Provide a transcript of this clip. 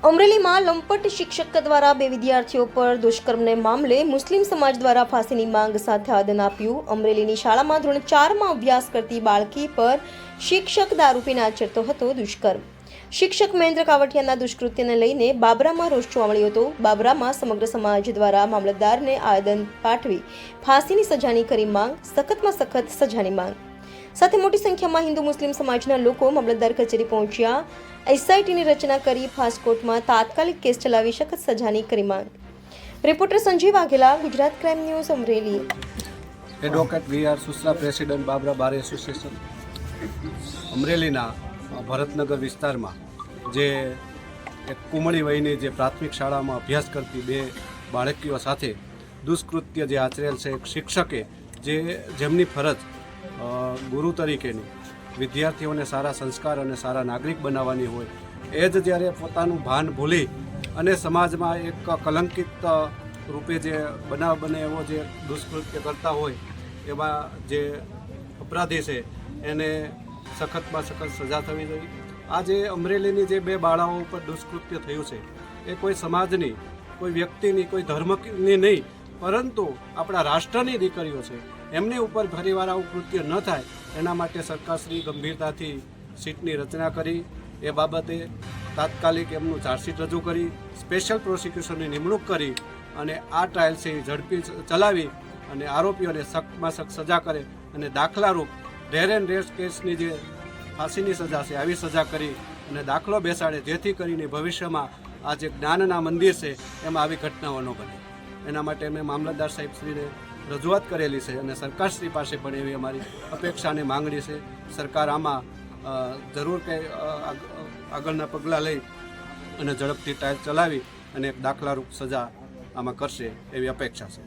અમરેલીમાં લંપટ શિક્ષક દ્વારા બે વિદ્યાર્થીઓ પર દુષ્કર્મને મામલે મુસ્લિમ સમાજ દ્વારા ફાંસીની માંગ સાથે આવેદન આપ્યું. અમરેલીની શાળામાં ધોરણ 4માં અભ્યાસ કરતી બાળકી પર શિક્ષક દારૂ પીને આચરતો હતો દુષ્કર્મ. શિક્ષક મહેન્દ્ર કાવઠિયાના દુષ્કૃત્યને લઈને બાબરામાં રોષ જોવા મળ્યો હતો. બાબરામાં સમગ્ર સમાજ દ્વારા મામલતદારને આવેદન પાઠવી ફાંસીની સજાની કરી માંગ, સખતમાં સખત સજાની માંગ સાથે મોટી સંખ્યામાં હિન્દુ મુસ્લિમ સમાજના લોકો મામલતદાર કચેરી પહોંચ્યા. એસઆઈટીની રચના કરી ફાસ્ટકોર્ટમાં તાત્કાલિક કેસ ચલાવી સખત સજાની કરી માંગ. Reporter Sanjeev Vaghela, Gujarat crime news, Amreli. Advocate V R. Susra, president Babra bar association. અમરેલીના ભરતનગર વિસ્તારમાં જે એક કુમળી વયની જે પ્રાથમિક શાળામાં અભ્યાસ કરતી બે બાળકીઓ સાથે દુષ્કૃત્ય જે આચરેલ છે, એક શિક્ષકે જેમની ફરજ ગુરુ તરીકેની વિદ્યાર્થીઓને સારા સંસ્કાર અને સારા નાગરિક બનાવવાની હોય, એ જ જ્યારે પોતાનું ભાન ભૂલી અને સમાજમાં એક કલંકિત રૂપે જે બનાવ બને એવો જે દુષ્કૃત્ય કરતા હોય, એવા જે અપરાધી છે એને સખતમાં સખત સજા થવી જોઈએ. આ જે અમરેલીની જે બે બાળાઓ ઉપર દુષ્કૃત્ય થયું છે, એ કોઈ સમાજની, કોઈ વ્યક્તિની, કોઈ ધર્મની નહીં, પરંતુ આપણા રાષ્ટ્રની દીકરીઓ છે. એમની ઉપર ફરીવાર આવું કૃત્ય ન થાય એના માટે સરકારશ્રી ગંભીરતાથી સીટની રચના કરી, એ બાબતે તાત્કાલિક એમનું ચાર્જશીટ રજૂ કરી, સ્પેશિયલ પ્રોસિક્યુશનની નિમણૂક કરી અને આ ટ્રાયલ છે એ ઝડપી ચલાવી અને આરોપીઓને સખ્તમાં સખ્ત સજા કરે અને દાખલારૂપ રેર એન્ડ રેર કેસની જે ફાંસીની સજા છે આવી સજા કરી અને દાખલો બેસાડે, જેથી કરીને ભવિષ્યમાં આ જે જ્ઞાનના મંદિર છે એમાં આવી ઘટનાઓ ન બને. એના માટે અમે મામલતદાર સાહેબશ્રીને રજૂઆત કરેલી છે અને સરકારશ્રી પાસે પણ એવી અમારી અપેક્ષા અને માંગણી છે. સરકાર આમાં જરૂર કંઈ આગળના પગલાં લઈ અને ઝડપથી ટ્રાયલ ચલાવી અને એક દાખલારૂપ સજા આમાં કરશે એવી અપેક્ષા છે.